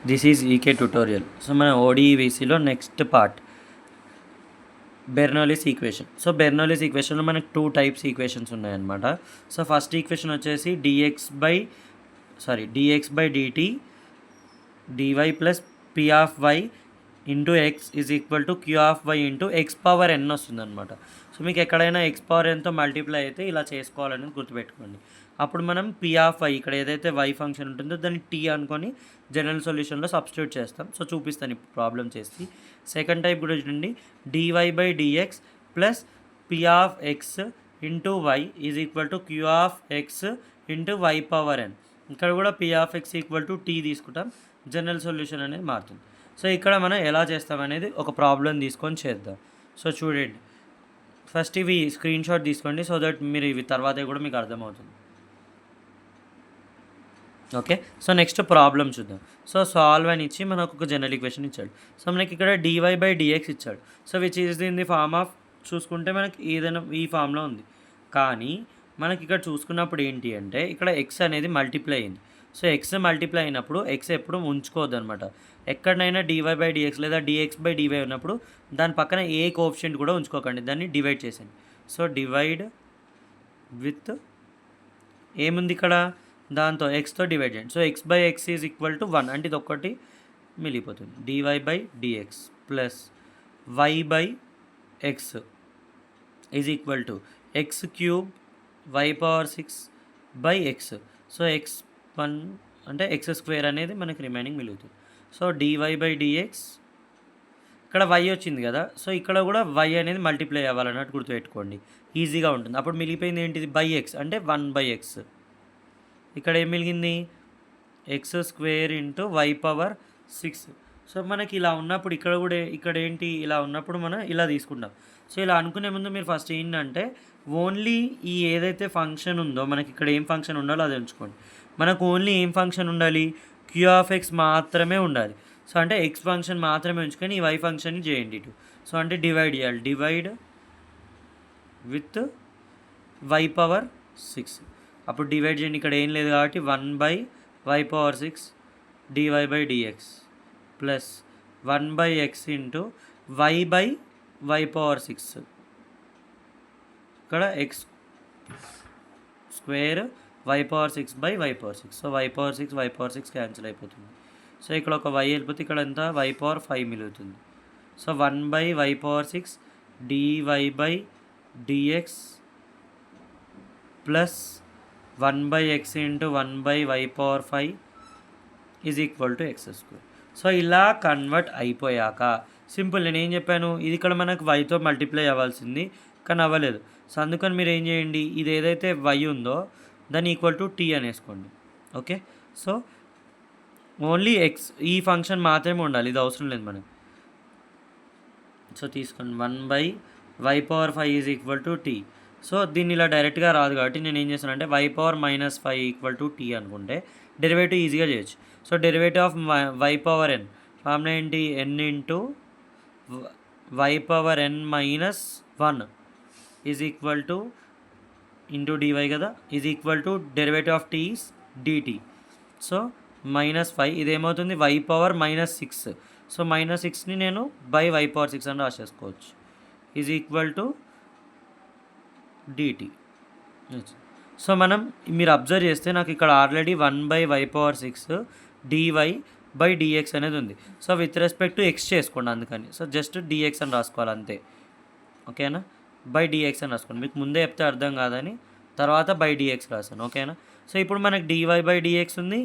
This is ఈకే tutorial. So మన ఓడిఈవిసిలో next part Bernoulli's equation. So Bernoulli's ఈక్వేషన్లో మనకి 2 టైప్స్ ఈక్వేషన్స్ ఉన్నాయన్నమాట. సో ఫస్ట్ ఈక్వేషన్ వచ్చేసి dx by dt dy plus p of y into x is equal to q of y into x power n వస్తుందన్నమాట. So మీకు ఎక్కడైనా X power ఎన్తో multiply అయితే ఇలా చేసుకోవాలనేది గుర్తుపెట్టుకోండి. అప్పుడు మనం పి ఆఫ్ వై ఇక్కడ ఏదైతే వై ఫంక్షన్ ఉంటుందో దాన్ని టీ అనుకొని జనరల్ సొల్యూషన్లో సబ్స్టిట్యూట్ చేస్తాం. సో చూపిస్తాను ఇప్పుడు ప్రాబ్లం చేసి. సెకండ్ టైప్ కూడా చూడండి, dy by dx plus p of x into y is equal to q of x into y power n. ఇక్కడ కూడా p of x equal to t తీసుకుంటాం, జనరల్ సొల్యూషన్ అనేది మారుతుంది. సో ఇక్కడ మనం ఎలా చేస్తామనేది ఒక ప్రాబ్లం తీసుకొని చేద్దాం. సో చూడండి, ఫస్ట్ ఇవి స్క్రీన్ షాట్ తీసుకోండి సో దట్ మీరు ఇవి తర్వాత కూడా మీకు అర్థమవుతుంది. ఓకే, సో నెక్స్ట్ ప్రాబ్లం చూద్దాం. సో సాల్వ్ అని ఇచ్చి మనకు ఒక జనరల్ ఈక్వేషన్ ఇచ్చాడు. సో మనకి ఇక్కడ డివై బై డిఎక్స్ ఇచ్చాడు. So which is in the form of, చూసుకుంటే మనకి ఏదైనా ఈ ఫామ్లో ఉంది. కానీ మనకి ఇక్కడ చూసుకున్నప్పుడు ఏంటి అంటే ఇక్కడ ఎక్స్ అనేది మల్టిప్లై అయింది. సో ఎక్స్ మల్టిప్లై అయినప్పుడు ఎక్స్ ఎప్పుడు ఉంచుకోవద్దు అనమాట. ఎక్కడైనా డివై బై డిఎక్స్ లేదా డిఎక్స్ బై డివై ఉన్నప్పుడు దాని పక్కన ఏ కోఎఫిషియంట్ కూడా ఉంచుకోకండి, దాన్ని డివైడ్ చేసేయండి. సో డివైడ్ విత్ ఏముంది ఇక్కడ, దాంతో ఎక్స్తో డివైడ్ చేయండి. So x by x is equal to 1 అంటే ఇది ఒక్కటి మిగిలిపోతుంది. Dy by dx plus y by x is equal to x cube y power 6 by x. So x 1 అంటే ఎక్స్ స్క్వేర్ అనేది మనకి రిమైనింగ్ మిగులుతుంది. సో డివై బై డిఎక్స్, ఇక్కడ y వచ్చింది కదా, సో ఇక్కడ కూడా వై అనేది మల్టిప్లై అవ్వాలన్నట్టు గుర్తుపెట్టుకోండి, ఈజీగా ఉంటుంది. అప్పుడు మిగిలిపోయింది ఏంటిది, బై ఎక్స్ అంటే 1 బై ఎక్స్. ఇక్కడ ఏం మిగిలింది, x square into y power 6. So మనకి ఇలా ఉన్నప్పుడు ఇక్కడ కూడా ఇక్కడ ఏంటి, ఇలా ఉన్నప్పుడు మనం ఇలా తీసుకుంటాం. సో ఇలా అనుకునే ముందు మీరు ఫస్ట్ ఏంటంటే ఓన్లీ ఈ ఏదైతే ఫంక్షన్ ఉందో మనకి ఇక్కడ ఏం ఫంక్షన్ ఉండాలో అది ఉంచుకోండి. మనకు ఓన్లీ ఏం ఫంక్షన్ ఉండాలి, క్యూ ఆఫ్ ఎక్స్ మాత్రమే ఉండాలి. సో అంటే ఎక్స్ ఫంక్షన్ మాత్రమే ఉంచుకొని ఈ వై ఫంక్షన్ని చేయండి ఇటు. సో అంటే డివైడ్ చేయాలి, డివైడ్ విత్ వై పవర్ 6. అప్పుడు డివైడ్ చేయండి, ఇక్కడ ఏం లేదు కాబట్టి 1 by y power 6 dy by dx plus 1 by x into y by y power 6. ఇక్కడ x square y power 6 by y power 6. So y power 6 y power 6 cancel అయిపోతుంది. So ఇక్కడ ఒక వై వెళ్ళిపోతే ఇక్కడ ఎంత వై పవర్ 5 మిగులుతుంది. So 1 by y power 6 dy by dx plus 1 by x into 1 by y power 5 is equal to x square. So ఇలా convert అయిపోయాక simple, నేను ఏం చెప్పాను, ఇది ఇక్కడ మనకు వైతో మల్టిప్లై అవ్వాల్సింది కానీ అవ్వలేదు. సో అందుకని మీరు ఏం చేయండి, ఇది ఏదైతే వై ఉందో దాన్ని ఈక్వల్ టు టీ అనేసుకోండి. ఓకే, సో ఓన్లీ ఎక్స్ ఈ ఫంక్షన్ మాత్రమే ఉండాలి, ఇది అవసరం లేదు మనకి. సో తీసుకోండి, 1 by y power 5 is equal to t. So దీన్ని ఇలా డైరెక్ట్గా రాదు కాబట్టి నేను ఏం చేస్తాను అంటే y power -5 equal to t అనుకుంటే డెరివేటివ్ ఈజీగా చేయొచ్చు. So derivative of y power n formula ఏంటి, n into y power n -1 is equal to into DY కదా, is equal to derivative of t is dt. So -5 ఇదేమవుతుంది y power -6. So -6ని నేను by y power 6 అని రాసేసుకోవచ్చు, is equal to dt. So మనం మీరు observe చేస్తే నాకు ఇక్కడ already 1 by y power 6 dy by dx అనేది ఉంది. So with respect to x చేసుకోండి అందుకని. సో జస్ట్ డిఎక్స్ అని రాసుకోవాలి అంతే, ఓకేనా. బై డిఎక్స్ అని రాసుకోండి, మీకు ముందే చెప్తే అర్థం కాదని తర్వాత బై డిఎక్స్ రాశాను, ఓకేనా. సో ఇప్పుడు మనకు డివై బై డిఎక్స్ ఉంది,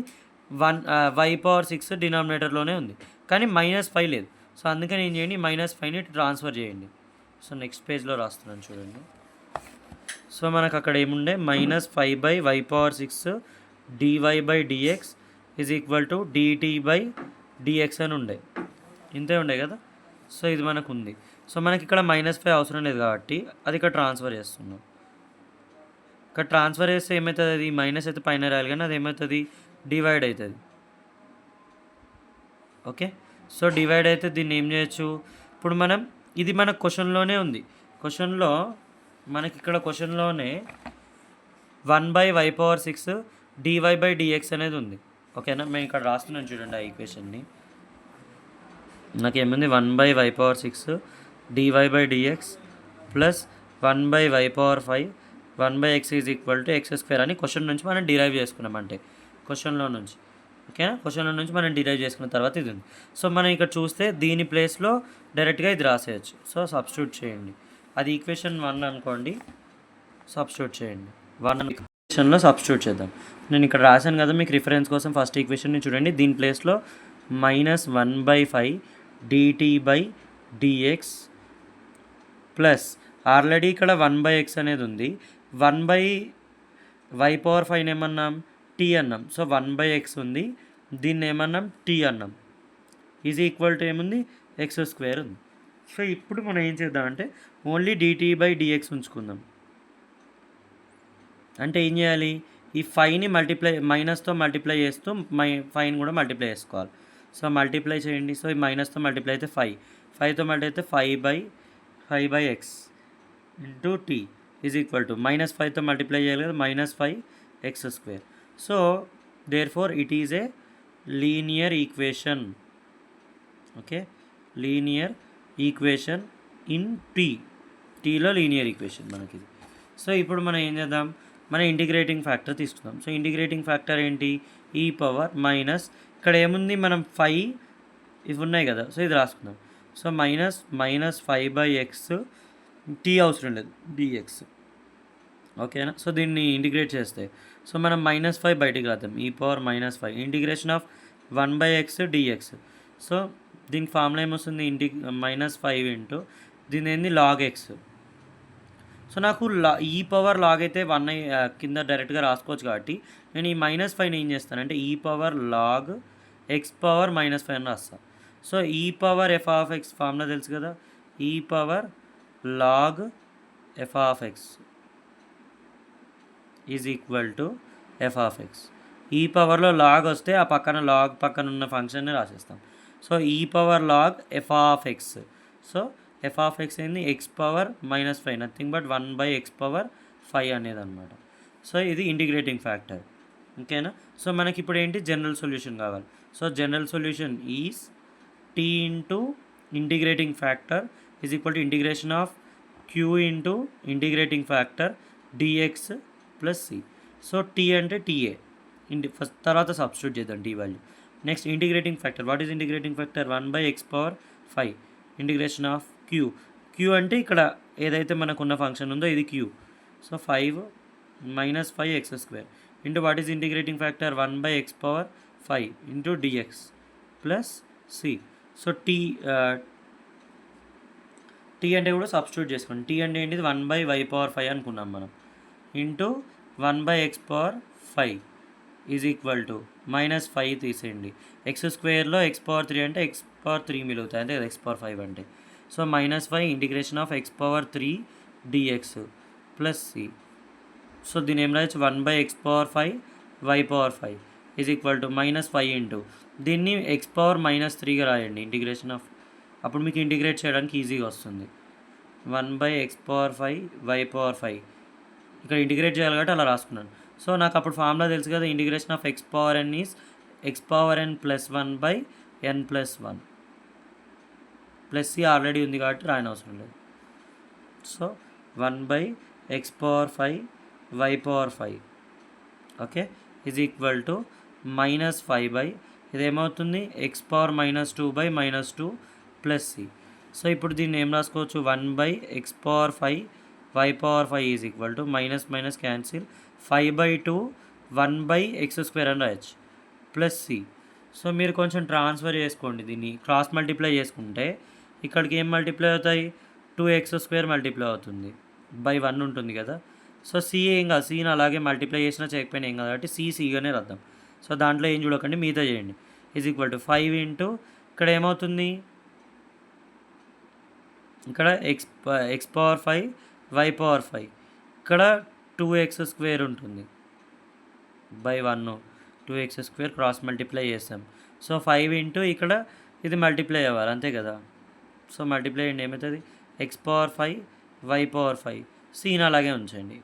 వై పవర్ 6 డినామినేటర్లోనే ఉంది కానీ -5 లేదు. సో అందుకని ఏం చేయండి, -5ని ట్రాన్స్ఫర్ చేయండి. సో నెక్స్ట్ పేజ్లో రాస్తున్నాను చూడండి. సో మనకు అక్కడ ఏముండే, -5 by y power 6 dy by dx is equal to dt by dx అని ఉండే, ఇంతే ఉండే కదా. సో ఇది మనకు ఉంది. సో మనకి ఇక్కడ -5 అవసరం లేదు కాబట్టి అది ఇక్కడ ట్రాన్స్ఫర్ చేస్తున్నాం. ఇక్కడ ట్రాన్స్ఫర్ చేస్తే ఏమవుతుంది, అది మైనస్ అయితే పైన రాయాలి కానీ అది ఏమవుతుంది, డివైడ్ అవుతుంది. ఓకే, సో డివైడ్ అయితే దీన్ని ఏం చేయొచ్చు, ఇప్పుడు మనం ఇది మన క్వశ్చన్లోనే ఉంది. క్వశ్చన్లో మనకి ఇక్కడ క్వశ్చన్లోనే 1 by y power 6 dy by dx అనేది ఉంది, ఓకేనా, మేము ఇక్కడ రాస్తున్నాను చూడండి ఆ ఈక్వేషన్ని. నాకేముంది 1/y⁴ dy/dx plus 1/y⁴ 1/x is equal to x² అని క్వశ్చన్ నుంచి మనం డిరైవ్ చేసుకున్నాం. అంటే క్వశ్చన్లో నుంచి, ఓకేనా, క్వశ్చన్లో నుంచి మనం డిరైవ్ చేసుకున్న తర్వాత ఇది ఉంది. సో మనం ఇక్కడ చూస్తే దీని ప్లేస్లో డైరెక్ట్గా ఇది రాసేయచ్చు. సో సబ్స్టిట్యూట్ చేయండి. అది ఈక్వేషన్ 1 అనుకోండి, సబ్స్టిట్యూట్ చేయండి. 1 ఈక్వేషన్లో సబ్స్టిట్యూట్ చేద్దాం. నేను ఇక్కడ రాశాను కదా మీకు రిఫరెన్స్ కోసం. ఫస్ట్ ఈక్వేషన్ని చూడండి. దీని ప్లేస్లో -1/5 dt/dx ప్లస్ ఆల్రెడీ ఇక్కడ 1/x అనేది ఉంది. 1/y⁴ ఏమన్నాం, t అన్నాం. సో 1/x ఉంది, దీన్ని ఏమన్నాం, t అన్నాం. ఈజ్ ఈక్వల్ టు ఏముంది, x² ఉంది. సో ఇప్పుడు మనం ఏం చేద్దామంటే ఓన్లీ dt/dx ఉంచుకుందాం. అంటే ఏం చేయాలి, ఈ 5ని మైనస్తో మల్టిప్లై చేస్తూ 5ని కూడా మల్టిప్లై చేసుకోవాలి. సో మల్టిప్లై చేయండి. సో ఈ మైనస్తో మల్టిప్లై అయితే 5తో మల్టిప్లై అయితే 5/x into t is equal to -5తో మల్టిప్లై చేయాలి కదా, -5x². So therefore it is a linear equation. Okay, linear equation in టీలో లీనియర్ ఈక్వేషన్ మనకి. సో ఇప్పుడు మనం ఏం చేద్దాం, మన ఇంటిగ్రేటింగ్ ఫ్యాక్టర్ తీసుకుందాం. సో ఇంటిగ్రేటింగ్ ఫ్యాక్టర్ ఏంటి, e పవర్ మైనస్, ఇక్కడ ఏముంది, మనం 5 ఇవి ఉన్నాయి కదా, సో ఇది రాసుకుందాం. సో -5/x, t అవసరం లేదు, dx. ఓకేనా, సో దీన్ని ఇంటిగ్రేట్ చేస్తే సో మనం -5 బయటికి రాద్దాం. e power -5 integration of 1/x dx. So దీనికి ఫార్ములా ఏమొస్తుంది, -5 ఇంటూ దీని ఏంది log x. సో నాకు ఈ పవర్ లాగ్ అయితే 1 కింద డైరెక్ట్గా రాసుకోవచ్చు కాబట్టి నేను ఈ -5ని ఏం చేస్తానంటే e power log x power -5 అని రాస్తాను. So e power f(x) formula తెలుసు కదా, e power log f(x) is equal to f(x). ఈ పవర్లో లాగ్ వస్తే ఆ పక్కన లాగ్ పక్కన ఉన్న ఫంక్షన్ని రాసేస్తాం. So e power log f(x). So f(x) ఏంది, x power -5, nothing but 1/x⁵ అనేది అనమాట. సో ఇది ఇంటిగ్రేటింగ్ ఫ్యాక్టర్. ఓకేనా, సో మనకి ఇప్పుడు ఏంటి, జనరల్ సొల్యూషన్ కావాలి. So general solution is t into integrating factor is equal to integration of q into integrating factor dx plus c. So t అంటే ta, first తర్వాత సబ్స్టిట్యూట్ చేద్దాం t value. Next integrating factor, what is integrating factor, 1/x⁵ integration of q అంటే ఇక్కడ ఏదైతే మనకున్న function ఉందో ఇది q. So 5 -5x² into what is integrating factor, 1/x⁵ into dx plus c. So t అంటే కూడా సబ్స్టిట్యూట్ చేసుకోండి. t అంటే ఏంటిది, 1/y⁵ అనుకున్నాం మనం, into 1/x⁵ is equal to -5 తీసేయండి. x² x⁴ అంటే x⁴ మిగులుతాయి అంతే కదా, x⁴ అంటే. So -5 integration of x⁴ dx plus c. So దీని ఏం రాయొచ్చు, 1/x⁵ y⁴ is equal to -5 into దీన్ని x⁻−3గా రాయండి ఇంటిగ్రేషన్ ఆఫ్, అప్పుడు మీకు ఇంటిగ్రేట్ చేయడానికి ఈజీగా వస్తుంది. 1/x⁵ y⁴ ఇక్కడ ఇంటిగ్రేట్ చేయాలి కాబట్టి అలా రాసుకున్నాను. సో నాకు అప్పుడు ఫార్ములా తెలుసు కదా, integration of x⁻n is x⁻n + 1/n+1 plus c already ఉంది కాబట్టి రాయనవసరం లేదు. So 1/x⁵ y⁴ okay is equal to -5 ఇదేమవుతుంది, x⁻−2/-2 plus c. So ఇప్పుడు దీన్ని ఏం రాసుకోవచ్చు, 1/x⁵ y⁴ is equal to minus cancel 5/2 1/x² అని రాయొచ్చు ప్లస్ c. సో మీరు కొంచెం ట్రాన్స్ఫర్ చేసుకోండి, దీన్ని క్రాస్ మల్టిప్లై చేసుకుంటే ఇక్కడికి ఏం మల్టిప్లై అవుతాయి, 2x² మల్టిప్లై అవుతుంది, /1 ఉంటుంది కదా. సో c ఏం కాదు, cని అలాగే మల్టిప్లై చేసినా చేయకపోయినా ఏం కాదు కాబట్టి cగానే రాద్దాం. సో దాంట్లో ఏం చూడకండి, మిగతా చేయండి. ఈజ్ ఈక్వల్ టు 5 ఇంటూ ఇక్కడ ఏమవుతుంది, ఇక్కడ x⁵ y⁴ ఇక్కడ 2x² ఉంటుంది, /1 2x² క్రాస్ మల్టిప్లై చేస్తాం. సో 5 ఇంటూ ఇక్కడ ఇది మల్టిప్లై అవ్వాలి అంతే కదా. సో మల్టిప్లై అయ్యింది ఏమవుతుంది, x⁵ y⁴ cని అలాగే ఉంచండి.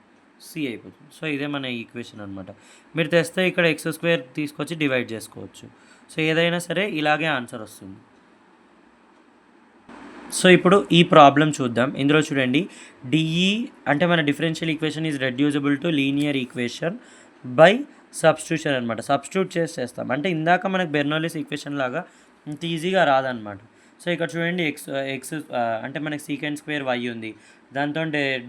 సి అయిపోతుంది. సో ఇదే మన ఈక్వేషన్ అనమాట. మీరు తెస్తే ఇక్కడ ఎక్స్ స్క్వేర్ తీసుకొచ్చి డివైడ్ చేసుకోవచ్చు. సో ఏదైనా సరే ఇలాగే ఆన్సర్ వస్తుంది. సో ఇప్పుడు ఈ ప్రాబ్లం చూద్దాం. ఇందులో చూడండి, డిఈ అంటే మన differential equation is reducible to linear equation by substitution అనమాట. సబ్స్టిట్యూట్ చేస్తాం అంటే ఇందాక మనకు బెర్నౌలీస్ ఈక్వేషన్ లాగా ఇంత ఈజీగా రాదనమాట. సో ఇక్కడ చూడండి, ఎక్స్ అంటే మనకి సీకెండ్ స్క్వేర్ వై ఉంది, దాంతో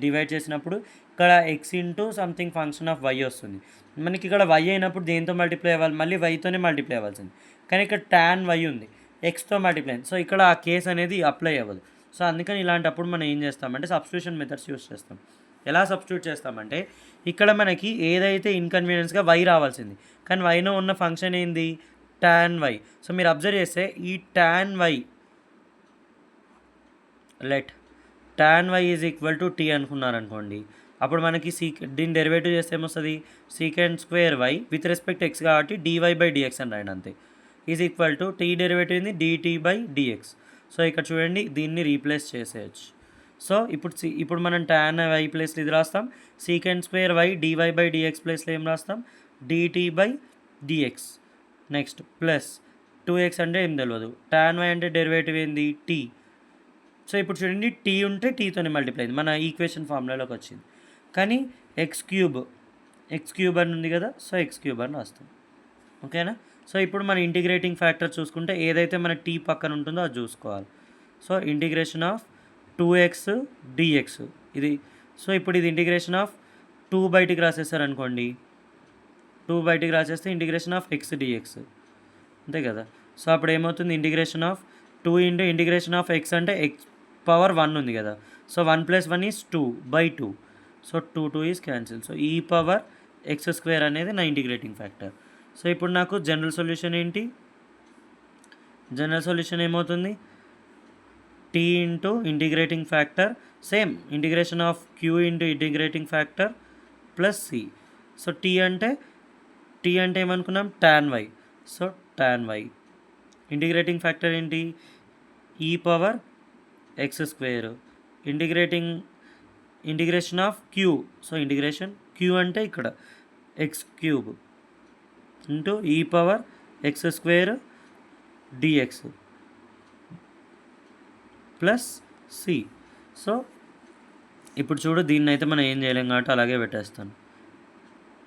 డివైడ్ చేసినప్పుడు ఇక్కడ x into something function of y వస్తుంది. మనకి ఇక్కడ వై అయినప్పుడు దేంతో మల్టిప్లై అవ్వాలి, మళ్ళీ వైతోనే మల్టిప్లై అవ్వాల్సింది. కానీ ఇక్కడ tan వై ఉంది, ఎక్స్తో మల్టిప్లై అయింది. సో ఇక్కడ ఆ కేస్ అనేది అప్లై అవ్వదు. సో అందుకని ఇలాంటప్పుడు మనం ఏం చేస్తామంటే సబ్స్టిట్యూషన్ మెథడ్స్ యూస్ చేస్తాం. ఎలా సబ్స్టిట్యూట్ చేస్తామంటే ఇక్కడ మనకి ఏదైతే ఇన్కన్వీనియన్స్గా వై రావాల్సింది, కానీ వైలో ఉన్న ఫంక్షన్ ఏంది, tan వై. సో మీరు అబ్జర్వ్ చేస్తే ఈ tan y let tan y is equal to t అనుకున్నారనుకోండి, అప్పుడు మనకి దీని డెరివేటివ్ చేస్తే ఏమొస్తుంది, secant square y with respect x కాబట్టి డివై బై డిఎక్స్ అని రాయండి అంతే. Is equal to t derivative ఏంది, డిటీ బై డిఎక్స్. సో ఇక్కడ చూడండి, దీన్ని రీప్లేస్ చేసేయచ్చు. సో ఇప్పుడు మనం tan వై ప్లేస్లో ఇది రాస్తాం, second square y dy by dx ప్లేస్లో ఏం రాస్తాం, dt by dx. Next plus 2x అంటే ఏం తెలియదు, tan వై అంటే డెరివేటివ్ ఏంది, టీ. సో ఇప్పుడు చూడండి, టీ ఉంటే టీతోనే మల్టిప్లై అయింది, మన ఈక్వేషన్ ఫార్ములాలోకి వచ్చింది. కానీ ఎక్స్ క్యూబ్ అని ఉంది కదా, సో ఎక్స్ క్యూబ్ అని రాస్తాం. ఓకేనా. సో ఇప్పుడు మన ఇంటిగ్రేటింగ్ ఫ్యాక్టర్ చూసుకుంటే ఏదైతే మన టీ పక్కన ఉంటుందో అది చూసుకోవాలి. So integration of 2x dx ఇది. సో ఇప్పుడు ఇది ఇంటిగ్రేషన్ ఆఫ్ 2 బయటికి రాసేస్తారనుకోండి, 2 బయటికి రాసేస్తే ఇంటిగ్రేషన్ ఆఫ్ x dx అంతే కదా. సో అప్పుడు ఏమవుతుంది, integration of 2 into integration of x అంటే x పవర్ 1 ఉంది కదా. So 1 + 1 is 2/2. So 2 is cancel. So e power x square అనేది నా ఇంటిగ్రేటింగ్ ఫ్యాక్టర్. సో ఇప్పుడు నాకు జనరల్ సొల్యూషన్ ఏంటి, జనరల్ సొల్యూషన్ ఏమవుతుంది, t into integrating factor same integration of q into integrating factor plus c. So t అంటే ఏమనుకున్నాం, tan y. So tan y integrating factor ఏంటి, e power x square integration of q. So integration q అంటే ఇక్కడ x cube into e power x square dx plus c. So ఇప్పుడు చూడు, దీన్ని అయితే మనం ఏం చేయలేం కాబట్టి అలాగే పెట్టేస్తాను,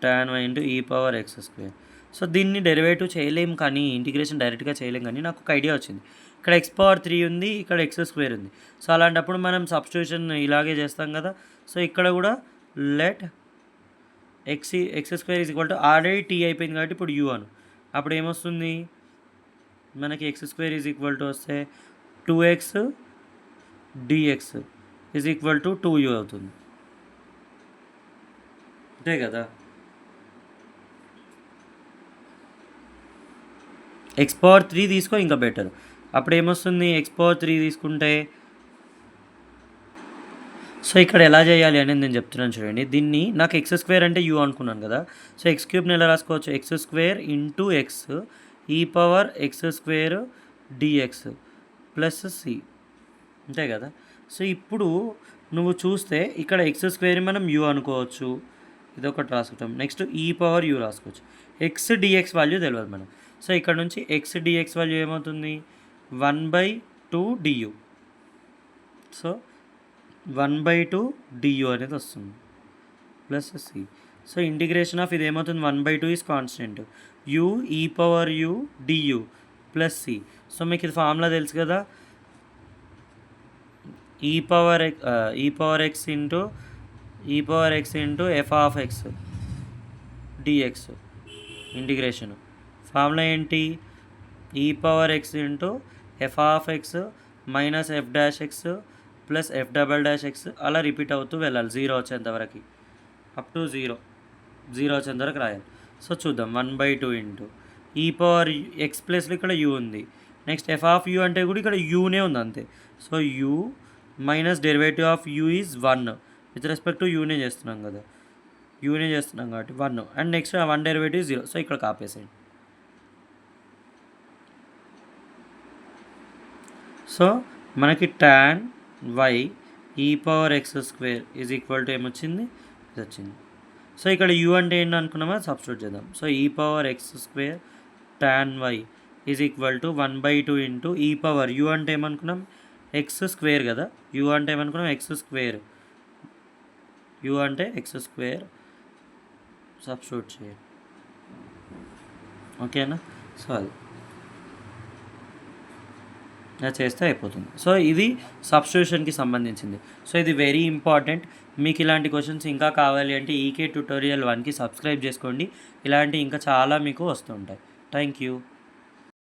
tan why into e power x square. So దీన్ని డెరివేటివ్ చేయలేం, కానీ ఇంటిగ్రేషన్ డైరెక్ట్గా చేయలేం. కానీ నాకు ఒక ఐడియా వచ్చింది, ఇక్కడ x⁴ ఉంది, ఇక్కడ ఎక్స్ స్క్వేర్ ఉంది. సో అలాంటప్పుడు మనం సబ్స్టిట్యూషన్ ఇలాగే చేస్తాం కదా. సో ఇక్కడ కూడా let x square is equal to already t అయిపోయింది కాబట్టి ఇప్పుడు యూ అను. అప్పుడు ఏమొస్తుంది మనకి, x square is equal to వస్తే 2x dx is equal to 2u అవుతుంది, అంతే కదా. x⁴ తీసుకో ఇంకా బెటర్. అప్పుడు ఏమొస్తుంది, x⁴ తీసుకుంటే, సో ఇక్కడ ఎలా చేయాలి అనేది నేను చెప్తున్నాను చూడండి. దీన్ని నాకు ఎక్స్ స్క్వేర్ అంటే యూ అనుకున్నాను కదా. సో ఎక్స్ క్యూబ్ని ఎలా రాసుకోవచ్చు, x square into x e power x square dx plus c, అంతే కదా. సో ఇప్పుడు నువ్వు చూస్తే ఇక్కడ ఎక్స్ స్క్వేర్ మనం యూ అనుకోవచ్చు, ఇదొకటి రాసుకుంటాం. నెక్స్ట్ ఈ పవర్ యూ రాసుకోవచ్చు. ఎక్స్ డిఎక్స్ వాల్యూ తెలియదు మనం. సో ఇక్కడ నుంచి ఎక్స్ డిఎక్స్ వాల్యూ ఏమవుతుంది, 1/2 du. సో 1/2 du అనేది వస్తుంది plus c. So integration of ఇది ఏమవుతుంది, 1/2 is constant, u e power u du plus c. So మీకు ఇది ఫార్ములా తెలుసు కదా, e power x into f of x dx. Integration formula ఏంటి, e power x into f of x minus f dash x plus f double dash x అలా repeat అవుతూ వెళ్ళాలి 0 వచ్చేంతవరకు, up to 0 వచ్చేంతవరకు రాయాలి. So చూద్దాం, 1/2 into e power X ప్లస్లో ఇక్కడ you ఉంది. Next F of you అంటే కూడా ఇక్కడ యూనే ఉంది అంతే. So u minus derivative of u is 1 with respect to యూనే చేస్తున్నాం కదా, యూనే చేస్తున్నాం కాబట్టి 1. And next 1 derivative 0. సో ఇక్కడ కాపేసేయండి. సో మనకి tan వై ఈ power x square is equal to ఏమొచ్చింది, ఇది వచ్చింది. సో ఇక్కడ యూ అంటే ఏంటి అనుకున్నామో సబ్స్టిట్యూట్ చేద్దాం. So e power x square tan y is equal to 1/2 into e power you అంటే ఏమనుకున్నాం ఎక్స్ స్క్వేర్ కదా, యూ అంటే ఏమనుకున్నాం ఎక్స్ స్క్వేర్, యూ అంటే ఎక్స్ స్క్వేర్ సబ్స్టిట్యూట్ చేయండి. ఓకేనా? సో అది ఇలా చేస్తే అయిపోతుంది. సో ఇది సబ్స్టిట్యూషన్కి సంబంధించింది. సో ఇది వెరీ ఇంపార్టెంట్. మీకు ఇలాంటి క్వశ్చన్స్ ఇంకా కావాలి అంటే ఈకే ట్యూటోరియల్ 1కి సబ్స్క్రైబ్ చేసుకోండి. ఇలాంటి ఇంకా చాలా మీకు వస్తుంటాయి. Thank you.